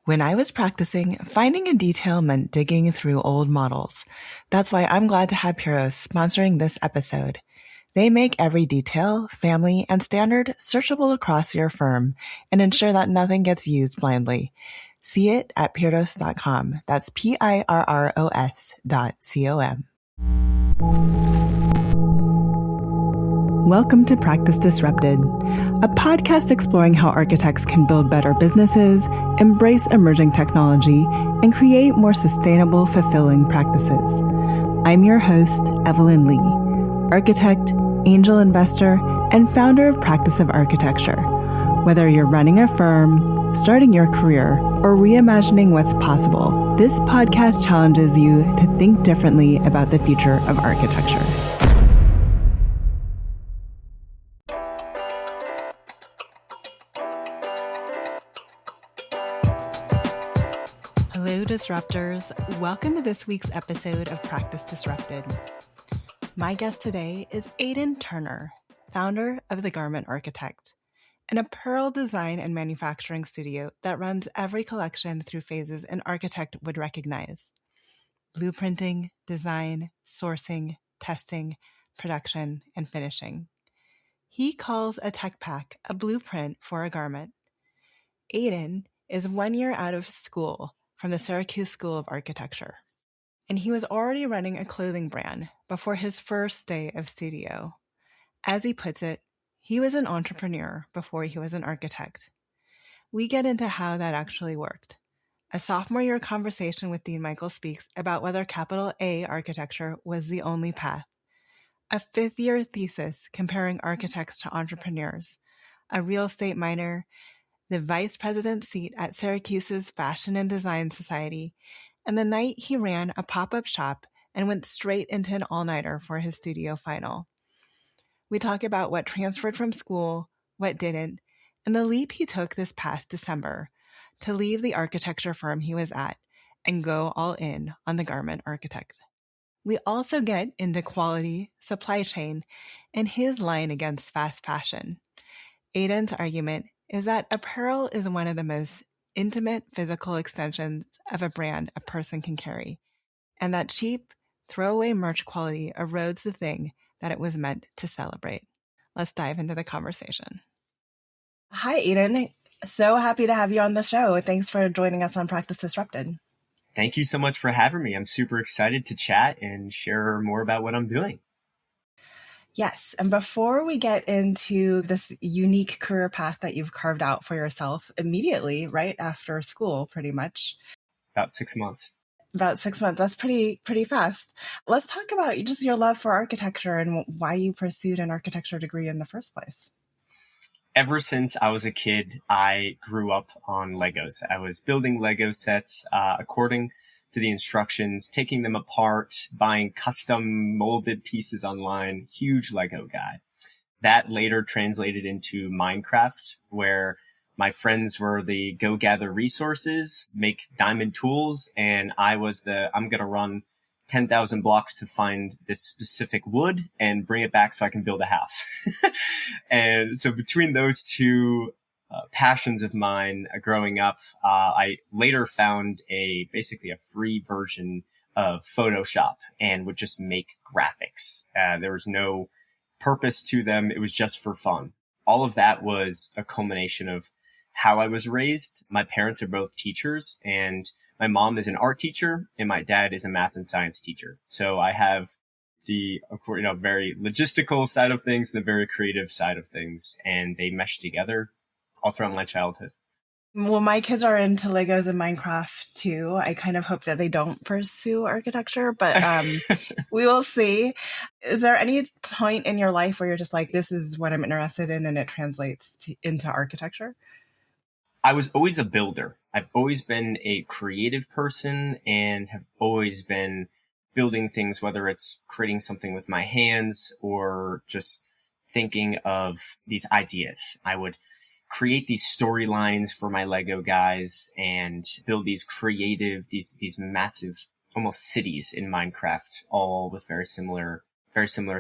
When I was practicing, finding a detail meant digging through old models. That's why I'm glad to have Apparel sponsoring this episode. They make every detail, family, and standard searchable across your firm and ensure that nothing gets used blindly. See it at Pirros.com. That's PIRROS.com. Welcome to Practice Disrupted, a podcast exploring how architects can build better businesses, embrace emerging technology, and create more sustainable, fulfilling practices. I'm your host, Evelyn Lee, architect, angel investor, and founder of Practice of Architecture. Whether you're running a firm, starting your career, or reimagining what's possible, this podcast challenges you to think differently about the future of architecture. Hello, Disruptors. Welcome to this week's episode of Practice Disrupted. My guest today is Aidan Turner, founder of The Garment Architect, an apparel design and manufacturing studio that runs every collection through phases an architect would recognize: blueprinting, design, sourcing, testing, production, and finishing. He calls a tech pack a blueprint for a garment. Aidan is 1 year out of school from the Syracuse School of Architecture, and he was already running a clothing brand before his first day of studio. As he puts it, he was an entrepreneur before he was an architect. We get into how that actually worked. A sophomore year conversation with Dean Michael speaks about whether capital A architecture was the only path. A fifth-year thesis comparing architects to entrepreneurs. A real estate minor, the vice president seat at Syracuse's Fashion and Design Society, and the night he ran a pop-up shop and went straight into an all-nighter for his studio final. We talk about what transferred from school, what didn't, and the leap he took this past December to leave the architecture firm he was at and go all in on The Garment Architect. We also get into quality, supply chain, and his line against fast fashion. Aidan's argument is that apparel is one of the most intimate physical extensions of a brand a person can carry, and that cheap, throwaway merch quality erodes the thing that it was meant to celebrate. Let's dive into the conversation. Hi, Aidan. So happy to have you on the show. Thanks for joining us on Practice Disrupted. Thank you so much for having me. I'm super excited to chat and share more about what I'm doing. Yes. And before we get into this unique career path that you've carved out for yourself immediately, right after school, pretty much. About 6 months. About 6 months. That's pretty fast. Let's talk about just your love for architecture and why you pursued an architecture degree in the first place. Ever since I was a kid, I grew up on Legos. I was building Lego sets according to the instructions, taking them apart, buying custom molded pieces online. Huge Lego guy. That later translated into Minecraft, where my friends were the go gather resources, make diamond tools, and I was I'm going to run 10,000 blocks to find this specific wood and bring it back so I can build a house. And so between those two passions of mine growing up, I later found basically a free version of Photoshop and would just make graphics. There was no purpose to them. It was just for fun. All of that was a culmination of how I was raised. My parents are both teachers, and my mom is an art teacher and my dad is a math and science teacher. So I have the, of course, very logistical side of things, the very creative side of things, and they mesh together all throughout my childhood. Well, my kids are into Legos and Minecraft too. I kind of hope that they don't pursue architecture, but we will see. Is there any point in your life where you're just like, this is what I'm interested in and it translates into architecture? I was always a builder. I've always been a creative person and have always been building things, whether it's creating something with my hands or just thinking of these ideas. I would create these storylines for my Lego guys and build these creative, these massive, almost cities in Minecraft, all with very similar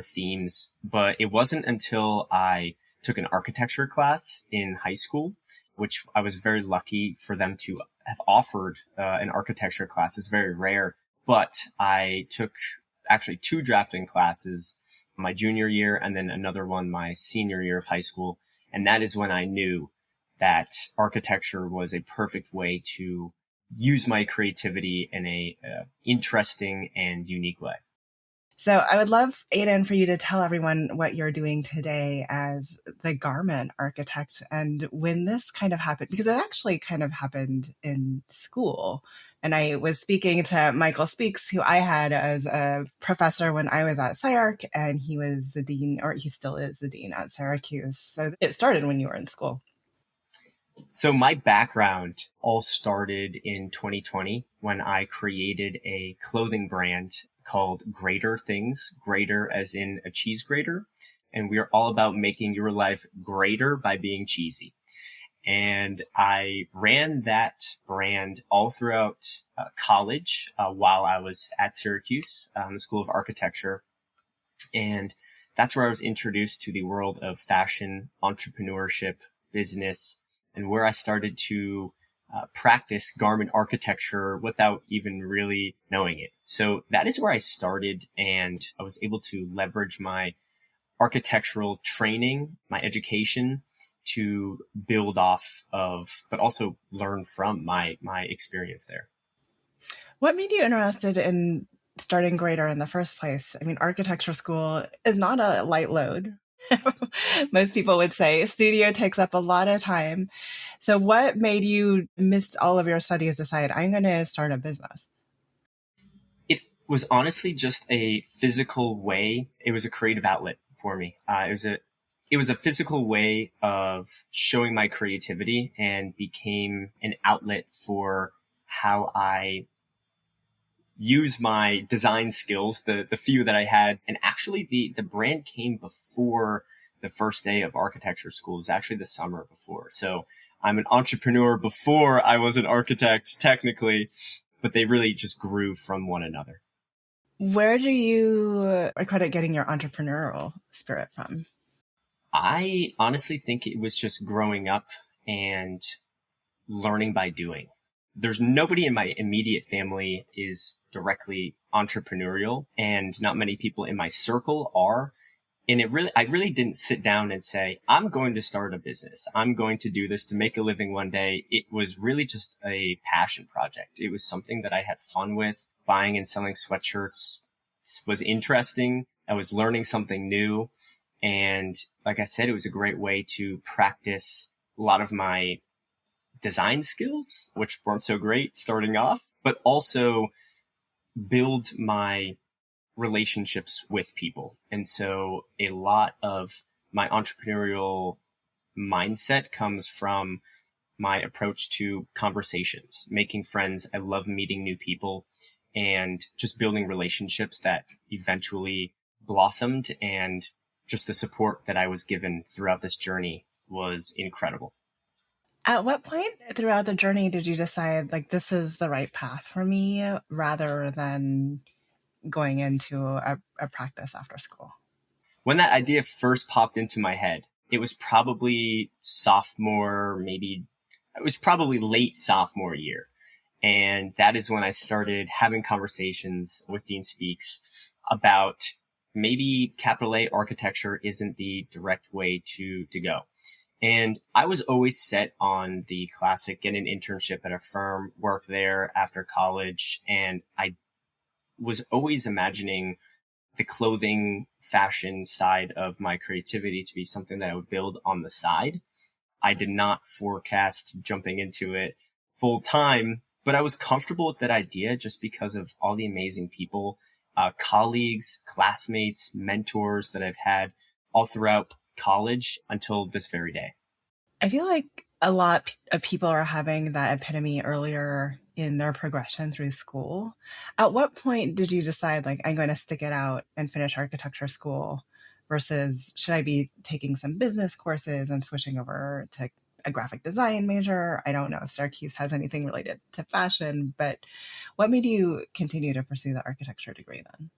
themes. But it wasn't until I took an architecture class in high school, which I was very lucky for them to have offered an architecture class. It's very rare, but I took actually 2 drafting classes my junior year and then another one my senior year of high school. And that is when I knew that architecture was a perfect way to use my creativity in a interesting and unique way. So I would love, Aidan, for you to tell everyone what you're doing today as the garment architect and when this kind of happened, because it actually kind of happened in school. And I was speaking to Michael Speaks, who I had as a professor when I was at SciArc, and he was the dean, or he still is the dean at Syracuse. So it started when you were in school. So my background all started in 2020 when I created a clothing brand called Greater Things, greater as in a cheese grater. And we are all about making your life greater by being cheesy. And I ran that brand all throughout college while I was at Syracuse, the School of Architecture. And that's where I was introduced to the world of fashion, entrepreneurship, business, and where I started to practice garment architecture without even really knowing it. So that is where I started, and I was able to leverage my architectural training, my education, to build off of, but also learn from my experience there. What made you interested in starting Greater in the first place? I mean, architecture school is not a light load. Most people would say studio takes up a lot of time. So what made you miss all of your studies, decide I'm going to start a business? It was honestly just a physical way. It was a creative outlet for me. It was a physical way of showing my creativity and became an outlet for how I use my design skills, the few that I had. And actually the brand came before the first day of architecture school. It was actually the summer before. So I'm an entrepreneur before I was an architect technically, but they really just grew from one another. Where do you credit getting your entrepreneurial spirit from? I honestly think it was just growing up and learning by doing. There's nobody in my immediate family is directly entrepreneurial, and not many people in my circle are. And I really didn't sit down and say, I'm going to start a business. I'm going to do this to make a living one day. It was really just a passion project. It was something that I had fun with. Buying and selling sweatshirts was interesting. I was learning something new. And like I said, it was a great way to practice a lot of my design skills, which weren't so great starting off, but also build my relationships with people. And so a lot of my entrepreneurial mindset comes from my approach to conversations, making friends. I love meeting new people and just building relationships that eventually blossomed. And just the support that I was given throughout this journey was incredible. At what point throughout the journey did you decide, like, this is the right path for me, rather than going into a practice after school? When that idea first popped into my head, it was probably late sophomore year. And that is when I started having conversations with Dean Speaks about maybe capital A architecture isn't the direct way to go. And I was always set on the classic, get an internship at a firm, work there after college. And I was always imagining the clothing fashion side of my creativity to be something that I would build on the side. I did not forecast jumping into it full time, but I was comfortable with that idea just because of all the amazing people, colleagues, classmates, mentors that I've had all throughout college until this very day. I feel like a lot of people are having that epitome earlier in their progression through school. At what point did you decide, like, I'm going to stick it out and finish architecture school versus should I be taking some business courses and switching over to a graphic design major? I don't know if Syracuse has anything related to fashion, but what made you continue to pursue the architecture degree then?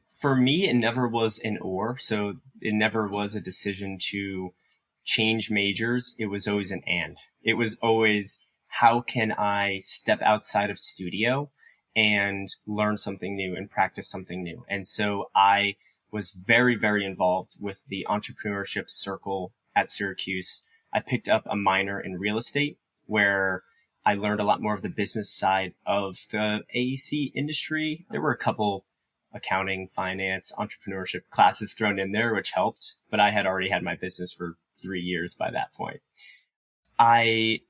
For me, it never was an or. So it never was a decision to change majors. It was always an and. It was always, how can I step outside of studio and learn something new and practice something new? And so I was very, very involved with the entrepreneurship circle at Syracuse. I picked up a minor in real estate where I learned a lot more of the business side of the AEC industry. There were a couple accounting, finance, entrepreneurship classes thrown in there, which helped, but I had already had my business for 3 years by that point. I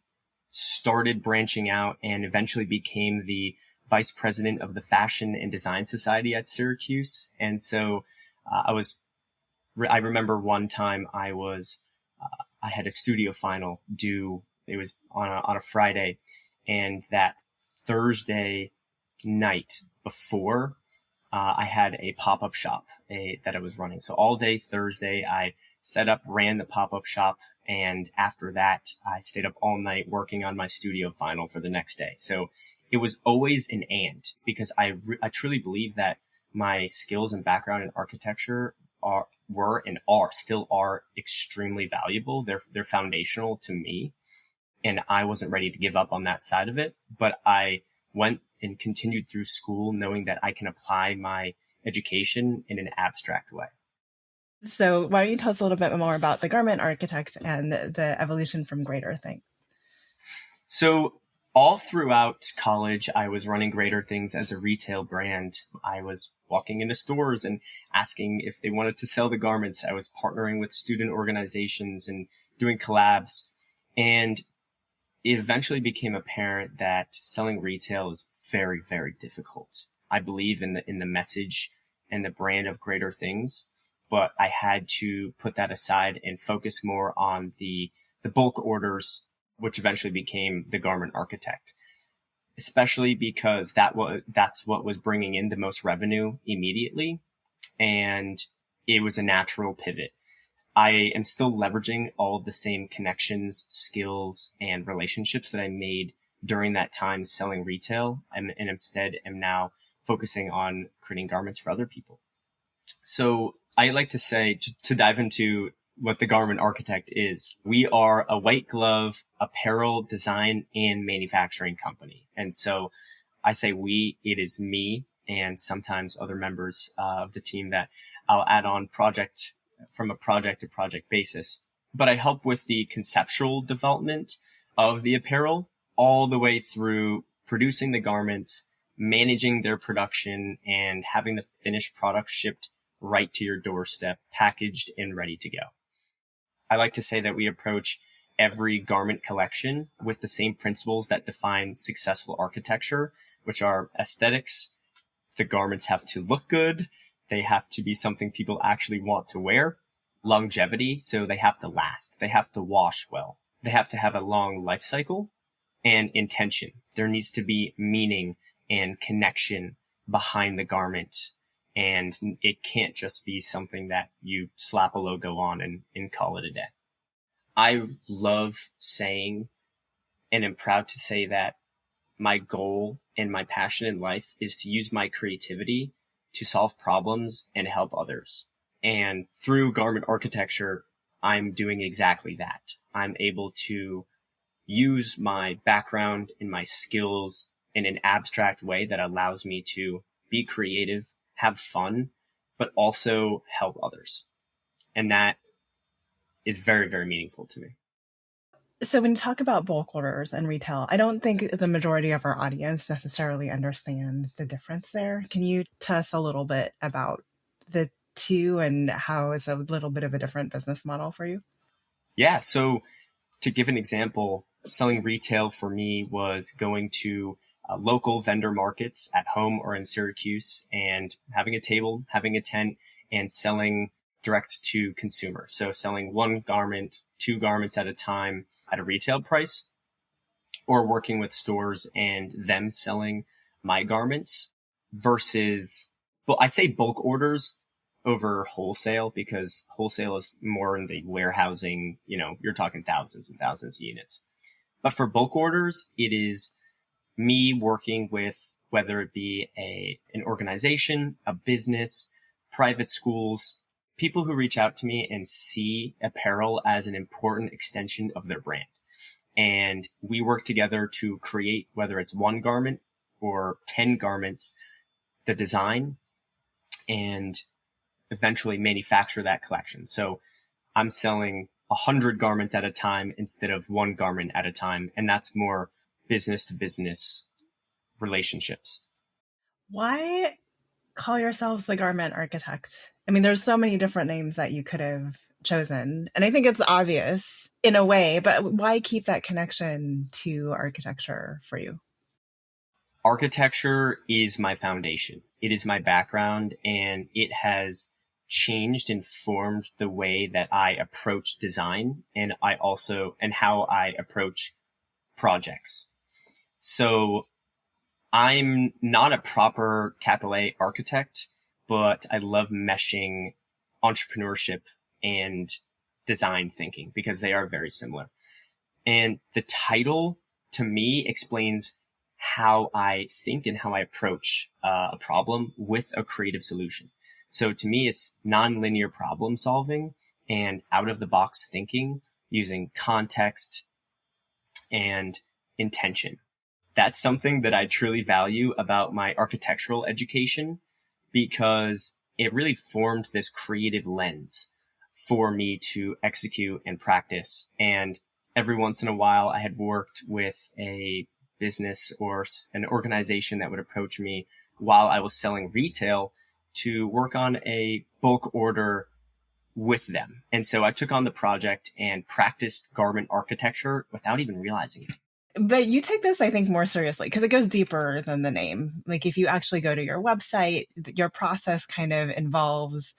started branching out and eventually became the vice president of the Fashion and Design Society at Syracuse. And so I remember one time I had a studio final due. It was on a Friday, and that Thursday night before, I had a pop-up shop that I was running. So all day Thursday, I set up, ran the pop-up shop. And after that, I stayed up all night working on my studio final for the next day. So it was always an and, because I truly believe that my skills and background in architecture still are extremely valuable. They're foundational to me. And I wasn't ready to give up on that side of it, but I went and continued through school knowing that I can apply my education in an abstract way. So why don't you tell us a little bit more about the garment architect and the evolution from Greater Things? So all throughout college, I was running Greater Things as a retail brand. I was walking into stores and asking if they wanted to sell the garments. I was partnering with student organizations and doing collabs. And it eventually became apparent that selling retail is very, very difficult. I believe in the message and the brand of Greater Things, but I had to put that aside and focus more on the bulk orders, which eventually became the garment architect, especially because that's what was bringing in the most revenue immediately. And it was a natural pivot. I am still leveraging all of the same connections, skills, and relationships that I made during that time selling retail, and instead am now focusing on creating garments for other people. So I like to say, to dive into what the garment architect is, we are a white glove apparel design and manufacturing company. And so I say it is me and sometimes other members of the team that I'll add on from a project to project basis. But I help with the conceptual development of the apparel all the way through producing the garments, managing their production, and having the finished product shipped right to your doorstep, packaged and ready to go. I like to say that we approach every garment collection with the same principles that define successful architecture, which are aesthetics. The garments have to look good. They have to be something people actually want to wear. Longevity, so they have to last. They have to wash well. They have to have a long life cycle. And intention. There needs to be meaning and connection behind the garment. And it can't just be something that you slap a logo on and call it a day. I love saying, and am proud to say, that my goal and my passion in life is to use my creativity to solve problems and help others. And through garment architecture, I'm doing exactly that. I'm able to use my background and my skills in an abstract way that allows me to be creative, have fun, but also help others. And that is very, very meaningful to me. So when you talk about bulk orders and retail, I don't think the majority of our audience necessarily understand the difference there. Can you tell us a little bit about the two and how it's a little bit of a different business model for you? Yeah. So to give an example, selling retail for me was going to local vendor markets at home or in Syracuse and having a table, having a tent, and selling direct to consumer. So selling one garment, 2 garments at a time at a retail price, or working with stores and them selling my garments versus, well, I say bulk orders over wholesale because wholesale is more in the warehousing, you're talking thousands and thousands of units. But for bulk orders, it is me working with, whether it be an organization, a business, private schools, people who reach out to me and see apparel as an important extension of their brand. And we work together to create, whether it's one garment or 10 garments, the design, and eventually manufacture that collection. So I'm selling 100 garments at a time instead of one garment at a time. And that's more business to business relationships. Why call yourselves the garment architect? I mean, there's so many different names that you could have chosen. And I think it's obvious in a way, but why keep that connection to architecture for you? Architecture is my foundation. It is my background, and it has changed and formed the way that I approach design and how I approach projects. So I'm not a proper capital A architect, but I love meshing entrepreneurship and design thinking because they are very similar. And the title to me explains how I think and how I approach a problem with a creative solution. So to me, it's nonlinear problem solving and out of the box thinking using context and intention. That's something that I truly value about my architectural education because it really formed this creative lens for me to execute and practice. And every once in a while, I had worked with a business or an organization that would approach me while I was selling retail to work on a bulk order with them. And so I took on the project and practiced garment architecture without even realizing it. But you take this, I think, more seriously because it goes deeper than the name. Like if you actually go to your website, your process kind of involves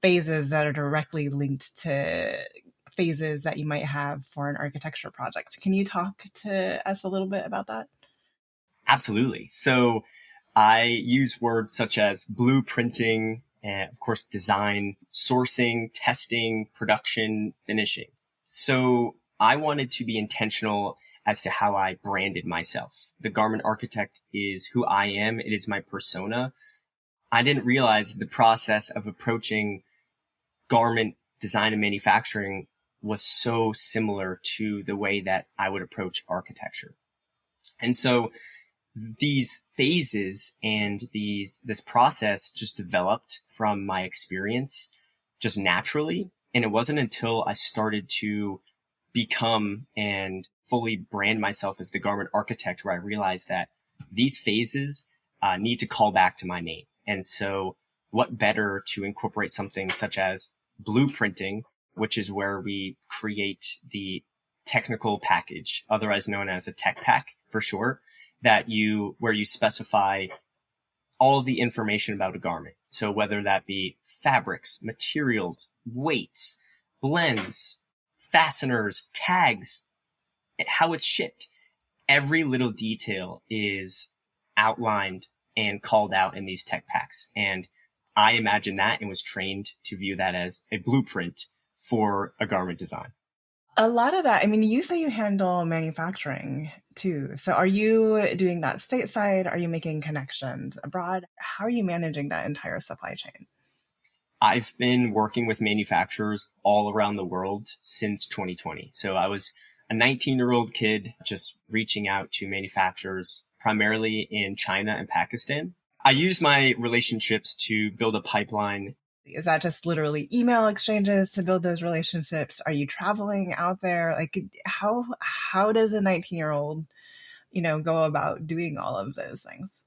phases that are directly linked to phases that you might have for an architecture project. Can you talk to us a little bit about that? Absolutely. So I use words such as blueprinting and, of course, design, sourcing, testing, production, finishing. So I wanted to be intentional as to how I branded myself. The garment architect is who I am. It is my persona. I didn't realize the process of approaching garment design and manufacturing was so similar to the way that I would approach architecture. And so these phases and this process just developed from my experience just naturally. And it wasn't until I started to become and fully brand myself as the garment architect where I realized that these phases need to call back to my name. And so what better to incorporate something such as blueprinting, which is where we create the technical package, otherwise known as a tech pack for short, where you specify all of the information about a garment. So whether that be fabrics, materials, weights, blends, fasteners, tags, how it's shipped, every little detail is outlined and called out in these tech packs. And I imagined that and was trained to view that as a blueprint for a garment design. A lot of that, I mean, you say you handle manufacturing too. So are you doing that stateside? Are you making connections abroad? How are you managing that entire supply chain? I've been working with manufacturers all around the world since 2020. So I was a 19-year-old kid just reaching out to manufacturers primarily in China and Pakistan. I use my relationships to build a pipeline. Is that just literally email exchanges to build those relationships? Are you traveling out there? Like how does a 19-year-old, go about doing all of those things?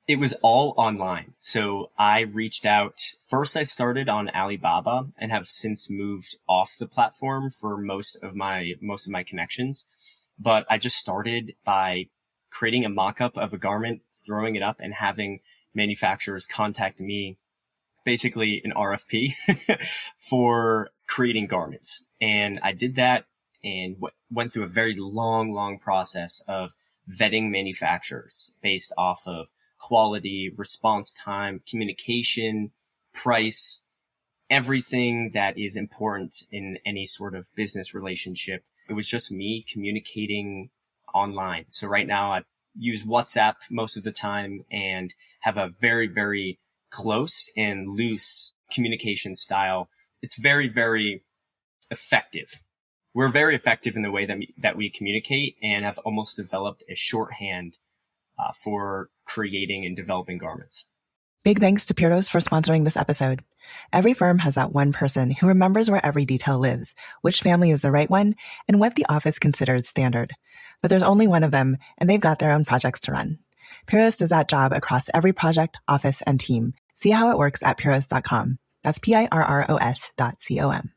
It was all online. So I reached out. First, I started on Alibaba and have since moved off the platform for most of my connections. But I just started by creating a mock-up of a garment, throwing it up, and having manufacturers contact me, basically an RFP for creating garments. And I did that and went through a very long process of vetting manufacturers based off of quality, response time, communication, price, everything that is important in any sort of business relationship. It was just me communicating online. So right now I use WhatsApp most of the time and have a very, very close and loose communication style. It's very, very effective. we're very effective in the way that we communicate and have almost developed a shorthand for creating and developing garments. Big thanks to Pyros for sponsoring this episode. Every firm has that one person who remembers where every detail lives, which family is the right one, and what the office considers standard. But there's only one of them, and they've got their own projects to run. Pyros does that job across every project, office, and team. See how it works at pyros.com. That's PIRROS.com.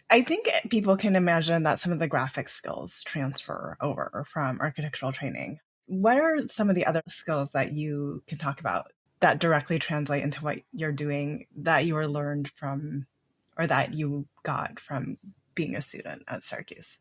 I think people can imagine that some of the graphic skills transfer over from architectural training. What are some of the other skills that you can talk about that directly translate into what you're doing that you were learned from or that you got from being a student at Syracuse?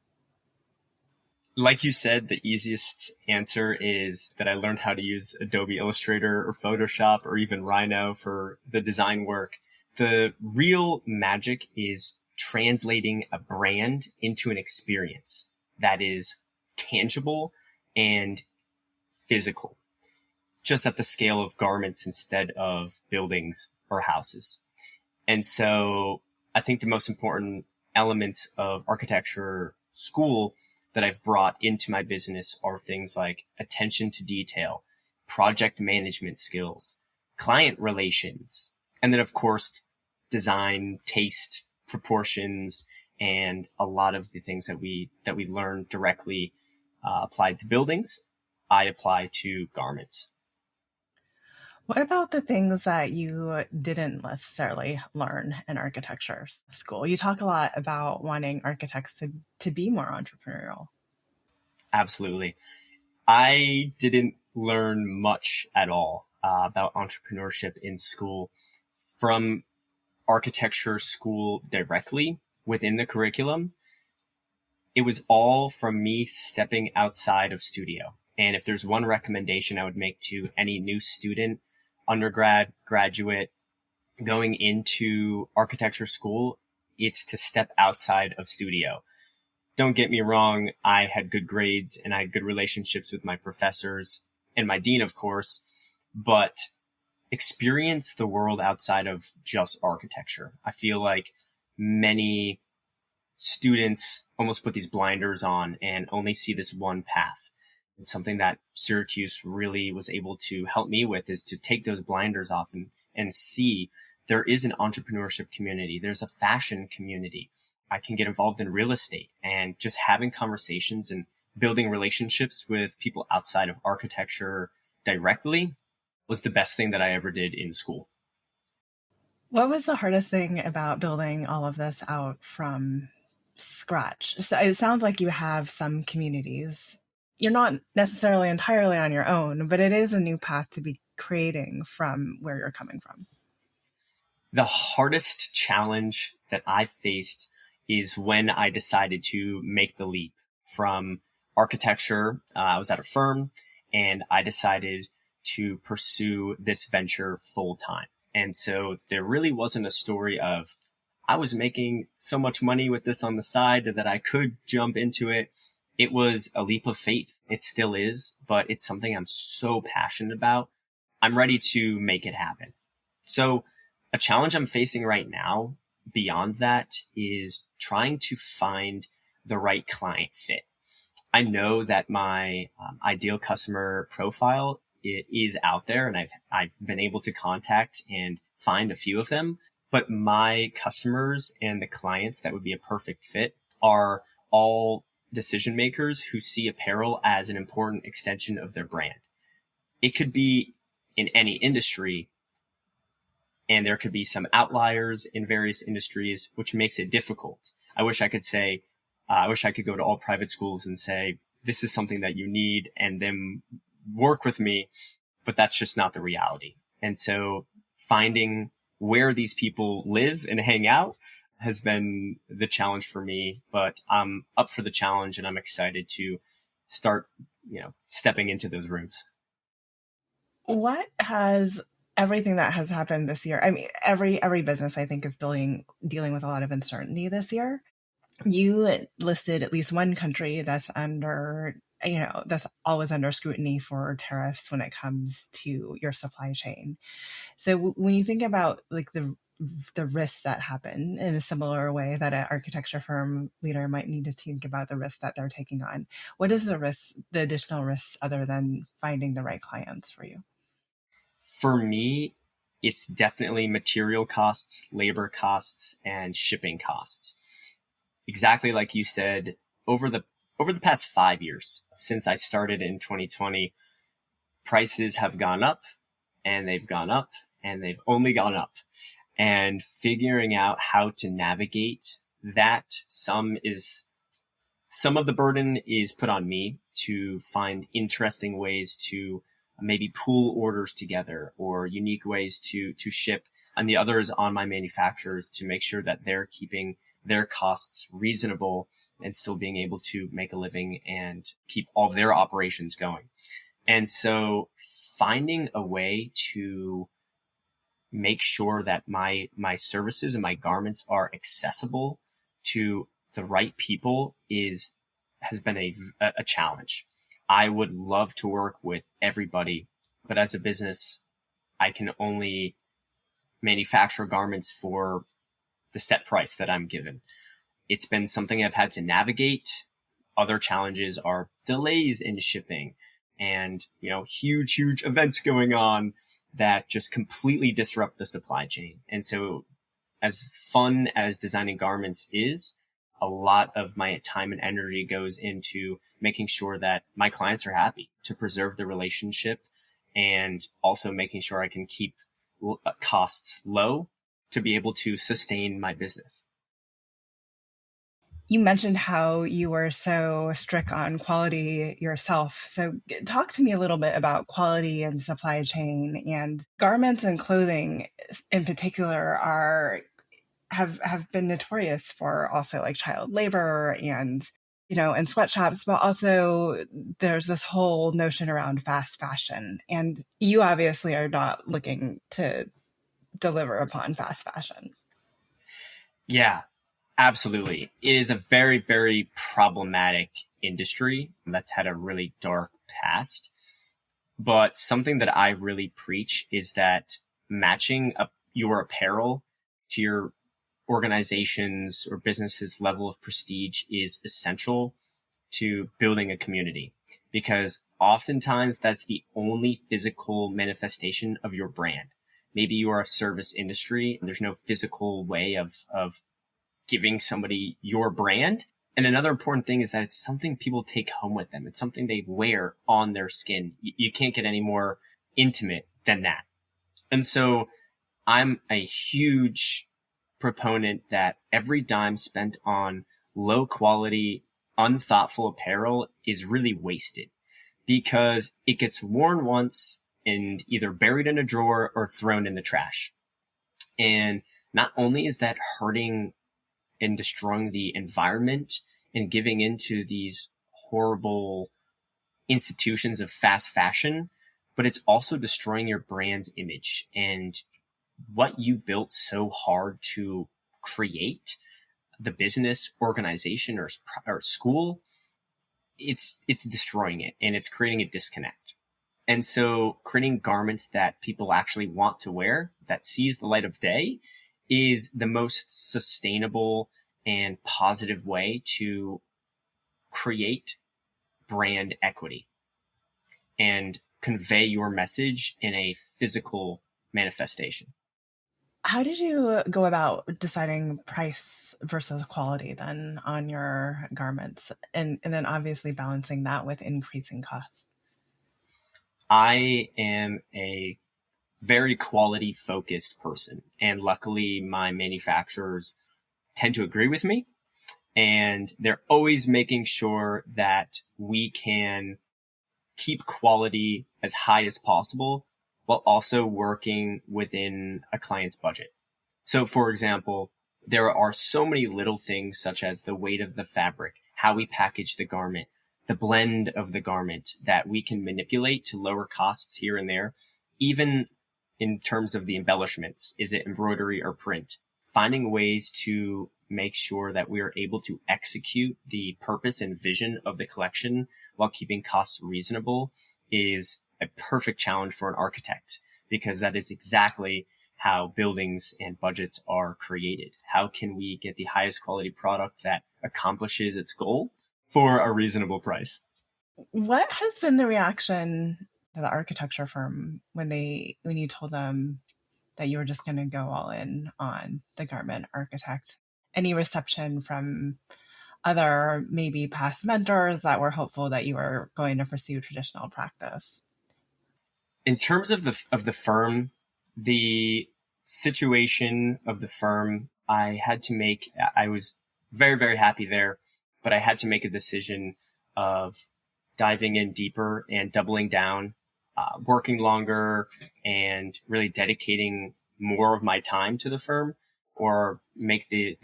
Like you said, the easiest answer is that I learned how to use Adobe Illustrator or Photoshop or even Rhino for the design work. The real magic is translating a brand into an experience that is tangible and physical, just at the scale of garments instead of buildings or houses. And so I think the most important elements of architecture school that I've brought into my business are things like attention to detail, project management skills, client relations, and then of course, design, taste, proportions, and a lot of the things that we learn directly applied to buildings, I apply to garments. What about the things that you didn't necessarily learn in architecture school? You talk a lot about wanting architects to be more entrepreneurial. Absolutely. I didn't learn much at all about entrepreneurship in school from architecture school directly within the curriculum. It was all from me stepping outside of studio. And if there's one recommendation I would make to any new student, undergrad, graduate, going into architecture school, it's to step outside of studio. Don't get me wrong, I had good grades and I had good relationships with my professors and my dean, of course, but experience the world outside of just architecture. I feel like many students almost put these blinders on and only see this one path. It's something that Syracuse really was able to help me with, is to take those blinders off and see there is an entrepreneurship community. There's a fashion community. I can get involved in real estate, and just having conversations and building relationships with people outside of architecture directly was the best thing that I ever did in school. What was the hardest thing about building all of this out from scratch? So it sounds like you have some communities. You're not necessarily entirely on your own, but it is a new path to be creating from where you're coming from. The hardest challenge that I faced is when I decided to make the leap from architecture. I was at a firm and I decided to pursue this venture full time. And so there really wasn't a story of I was making so much money with this on the side that I could jump into it. It was a leap of faith. It still is, but it's something I'm so passionate about. I'm ready to make it happen. So a challenge I'm facing right now beyond that is trying to find the right client fit. I know that my ideal customer profile, it is out there, and I've been able to contact and find a few of them, but my customers and the clients that would be a perfect fit are all decision makers who see apparel as an important extension of their brand. It could be in any industry, and there could be some outliers in various industries, which makes it difficult. I wish I could go to all private schools and say, this is something that you need, and then work with me, but that's just not the reality. And so finding where these people live and hang out has been the challenge for me, but I'm up for the challenge and I'm excited to start, stepping into those rooms. What has everything that has happened this year? I mean, every business I think is dealing with a lot of uncertainty this year. You listed at least one country that's that's always under scrutiny for tariffs when it comes to your supply chain. So when you think about like the the risks that happen in a similar way that an architecture firm leader might need to think about the risks that they're taking on. What is the additional risks other than finding the right clients for you? For me, it's definitely material costs, labor costs, and shipping costs. Exactly like you said, over the past 5 years, since I started in 2020, prices have gone up and they've gone up and they've only gone up. And figuring out how to navigate that, some of the burden is put on me to find interesting ways to maybe pool orders together or unique ways to ship. And the other is on my manufacturers to make sure that they're keeping their costs reasonable and still being able to make a living and keep all of their operations going. And so finding a way to make sure that my services and my garments are accessible to the right people has been a challenge. I would love to work with everybody, but as a business, I can only manufacture garments for the set price that I'm given. It's been something I've had to navigate. Other challenges are delays in shipping and, huge events going on that just completely disrupt the supply chain. And so as fun as designing garments is, a lot of my time and energy goes into making sure that my clients are happy, to preserve the relationship, and also making sure I can keep costs low to be able to sustain my business. You mentioned how you were so strict on quality yourself. So talk to me a little bit about quality and supply chain. And garments and clothing in particular have been notorious for also like child labor and, in sweatshops, but also there's this whole notion around fast fashion. And you obviously are not looking to deliver upon fast fashion. Yeah, absolutely. It is a very, very problematic industry that's had a really dark past. But something that I really preach is that matching your apparel to your organization's or business's level of prestige is essential to building a community, because oftentimes that's the only physical manifestation of your brand. Maybe you are a service industry and there's no physical way of giving somebody your brand. And another important thing is that it's something people take home with them. It's something they wear on their skin. You can't get any more intimate than that. And so I'm a huge proponent that every dime spent on low quality, unthoughtful apparel is really wasted, because it gets worn once and either buried in a drawer or thrown in the trash. And not only is that hurting and destroying the environment and giving into these horrible institutions of fast fashion, but it's also destroying your brand's image and what you built so hard to create, the business, organization, or school. It's destroying it, and it's creating a disconnect. And so creating garments that people actually want to wear, that sees the light of day, is the most sustainable and positive way to create brand equity and convey your message in a physical manifestation. How did you go about deciding price versus quality then on your garments, and then obviously balancing that with increasing costs? I am a very quality focused person, and luckily my manufacturers tend to agree with me, and they're always making sure that we can keep quality as high as possible while also working within a client's budget. So for example, there are so many little things such as the weight of the fabric, how we package the garment, the blend of the garment that we can manipulate to lower costs here and there. Even in terms of the embellishments, is it embroidery or print? Finding ways to make sure that we are able to execute the purpose and vision of the collection while keeping costs reasonable is a perfect challenge for an architect, because that is exactly how buildings and budgets are created. How can we get the highest quality product that accomplishes its goal for a reasonable price? What has been the reaction to the architecture firm when you told them that you were just going to go all in on the garment architect? Any reception from other maybe past mentors that were hopeful that you were going to pursue traditional practice? In terms of the firm, the situation of the firm, I was very, very happy there, but I had to make a decision of diving in deeper and doubling down, working longer and really dedicating more of my time to the firm, or make the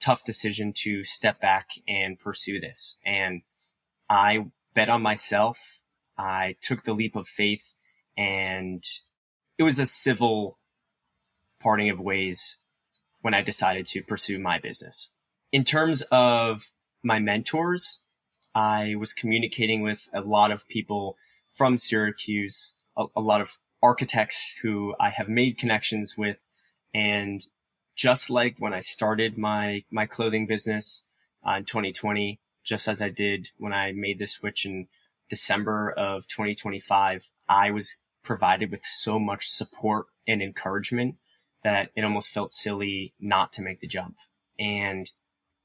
tough decision to step back and pursue this. And I bet on myself. I took the leap of faith, and it was a civil parting of ways when I decided to pursue my business. In terms of my mentors, I was communicating with a lot of people from Syracuse, a lot of architects who I have made connections with. And just like when I started my clothing business in 2020, just as I did when I made the switch in December of 2025, I was provided with so much support and encouragement that it almost felt silly not to make the jump. And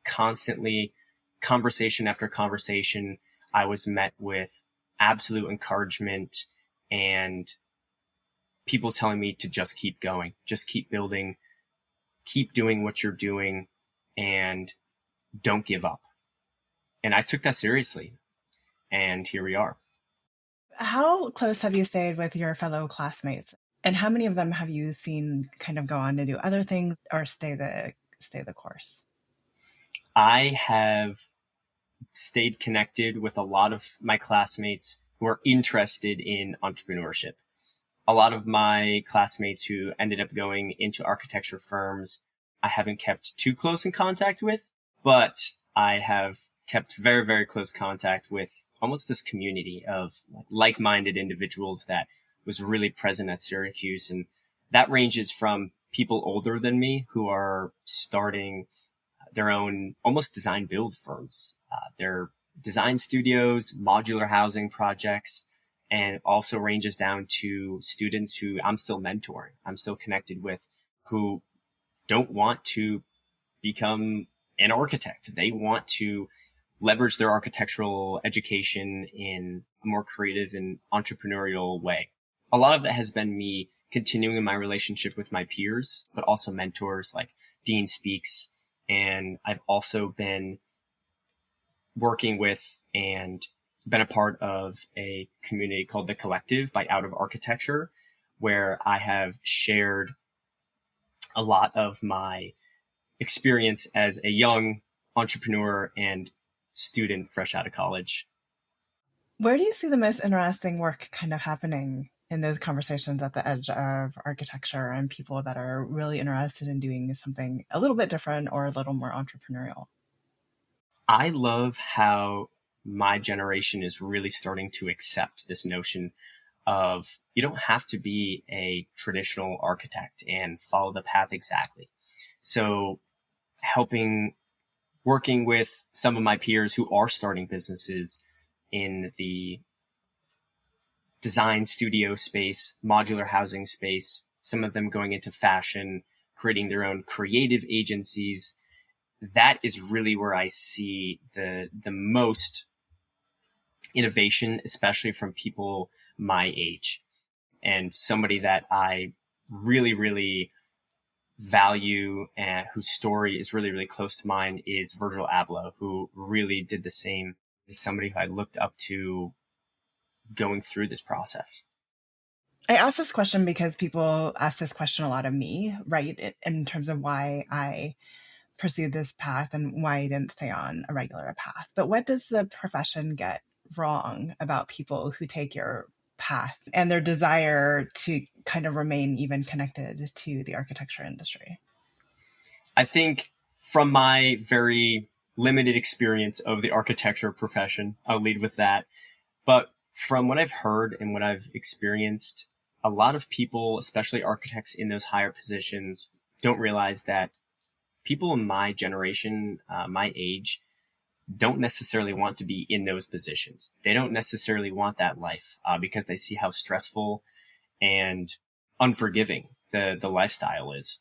constantly, conversation after conversation, I was met with absolute encouragement and people telling me to just keep going, just keep building, keep doing what you're doing, and don't give up. And I took that seriously. And here we are. How close have you stayed with your fellow classmates? And how many of them have you seen kind of go on to do other things or stay the course? I have stayed connected with a lot of my classmates who are interested in entrepreneurship. A lot of my classmates who ended up going into architecture firms, I haven't kept too close in contact with, but I have kept very, very close contact with almost this community of like-minded individuals that was really present at Syracuse. And that ranges from people older than me who are starting their own almost design build firms. They're design studios, modular housing projects, and also ranges down to students who I'm still mentoring, I'm still connected with, who don't want to become an architect. They want to leverage their architectural education in a more creative and entrepreneurial way. A lot of that has been me continuing my relationship with my peers, but also mentors like Dean Speaks. And I've also been working with and been a part of a community called The Collective by Out of Architecture, where I have shared a lot of my experience as a young entrepreneur and student fresh out of college. Where do you see the most interesting work kind of happening in those conversations at the edge of architecture and people that are really interested in doing something a little bit different or a little more entrepreneurial? I love how my generation is really starting to accept this notion of you don't have to be a traditional architect and follow the path exactly. So working with some of my peers who are starting businesses in the design studio space, modular housing space, some of them going into fashion, creating their own creative agencies. That is really where I see the most innovation, especially from people my age. And somebody that I really, really value and whose story is really, really close to mine is Virgil Abloh, who really did the same. Is somebody who I looked up to going through this process. I ask this question because people ask this question a lot of me, right? In terms of why I pursued this path and why I didn't stay on a regular path. But what does the profession get wrong about people who take your path and their desire to kind of remain even connected to the architecture industry? I think from my very limited experience of the architecture profession, I'll lead with that. But from what I've heard and what I've experienced, a lot of people, especially architects in those higher positions, don't realize that people in my generation, my age, don't necessarily want to be in those positions. They don't necessarily want that life because they see how stressful and unforgiving the lifestyle is.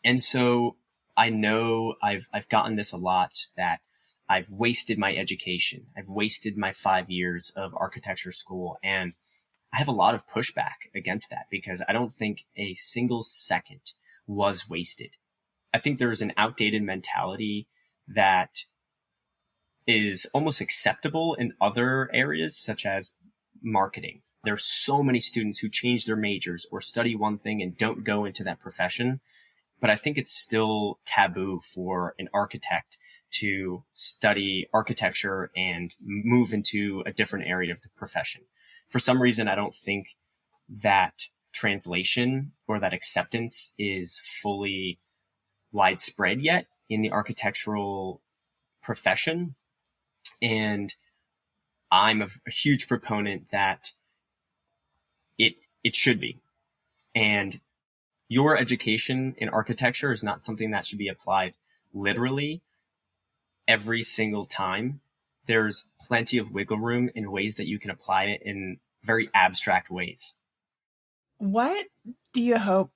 And so I know I've gotten this a lot, that I've wasted my education. I've wasted my 5 years of architecture school. And I have a lot of pushback against that because I don't think a single second was wasted. I think there's an outdated mentality that is almost acceptable in other areas, such as marketing. There's so many students who change their majors or study one thing and don't go into that profession. But I think it's still taboo for an architect to study architecture and move into a different area of the profession. For some reason, I don't think that translation or that acceptance is fully widespread yet in the architectural profession. And I'm a huge proponent that it should be. And your education in architecture is not something that should be applied literally every single time. There's plenty of wiggle room in ways that you can apply it in very abstract ways. What do you hope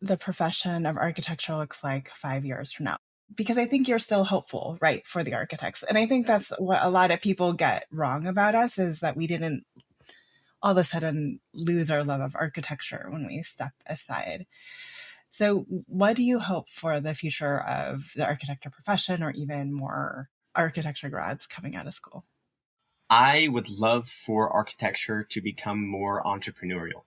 the profession of architecture looks like 5 years from now? Because I think you're still hopeful, right, for the architects. And I think that's what a lot of people get wrong about us, is that we didn't all of a sudden lose our love of architecture when we step aside. So what do you hope for the future of the architecture profession, or even more architecture grads coming out of school? I would love for architecture to become more entrepreneurial.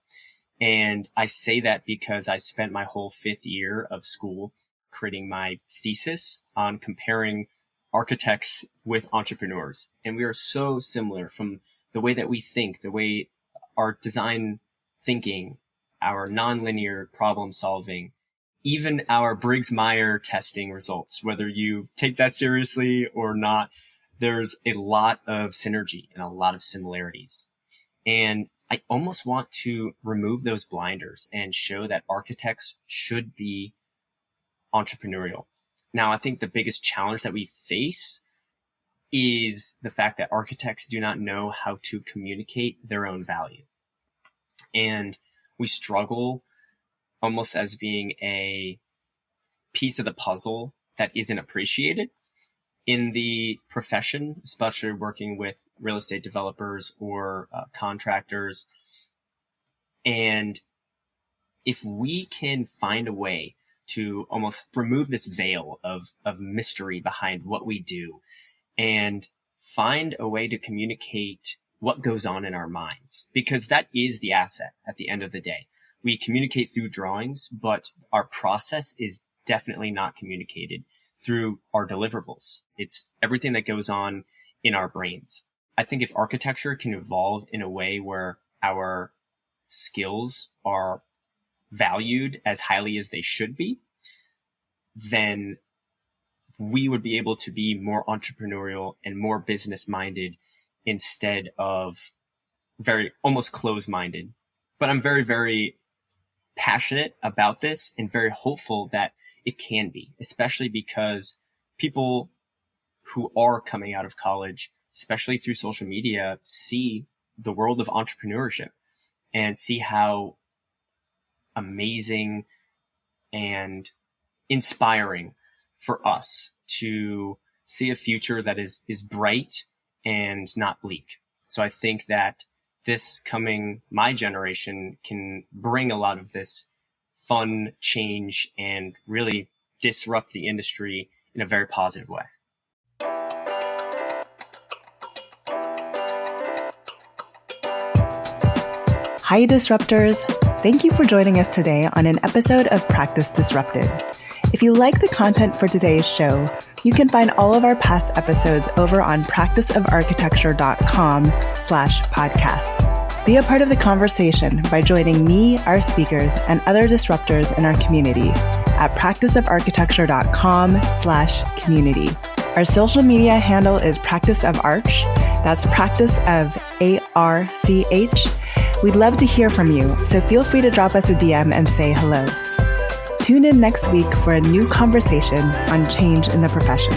And I say that because I spent my whole 5th year of school creating my thesis on comparing architects with entrepreneurs. And we are so similar from the way that we think, the way our design thinking, our nonlinear problem solving, even our Briggs-Meyer testing results, whether you take that seriously or not, there's a lot of synergy and a lot of similarities. And I almost want to remove those blinders and show that architects should be entrepreneurial. Now, I think the biggest challenge that we face is the fact that architects do not know how to communicate their own value. And we struggle almost as being a piece of the puzzle that isn't appreciated in the profession, especially working with real estate developers or contractors. And if we can find a way to almost remove this veil of mystery behind what we do and find a way to communicate what goes on in our minds, because that is the asset at the end of the day. We communicate through drawings, but our process is definitely not communicated through our deliverables. It's everything that goes on in our brains. I think if architecture can evolve in a way where our skills are valued as highly as they should be, then we would be able to be more entrepreneurial and more business-minded instead of very almost closed-minded. But I'm very, very passionate about this and very hopeful that it can be, especially because people who are coming out of college, especially through social media, see the world of entrepreneurship and see how amazing and inspiring for us to see a future that is bright and not bleak. So I think that this coming, my generation, can bring a lot of this fun change and really disrupt the industry in a very positive way. Hi, Disruptors. Thank you for joining us today on an episode of Practice Disrupted. If you like the content for today's show, you can find all of our past episodes over on practiceofarchitecture.com/podcast. Be a part of the conversation by joining me, our speakers, and other disruptors in our community at practiceofarchitecture.com/community. Our social media handle is Practice of Arch. That's Practice of ARCH. We'd love to hear from you, so feel free to drop us a DM and say hello. Tune in next week for a new conversation on change in the profession.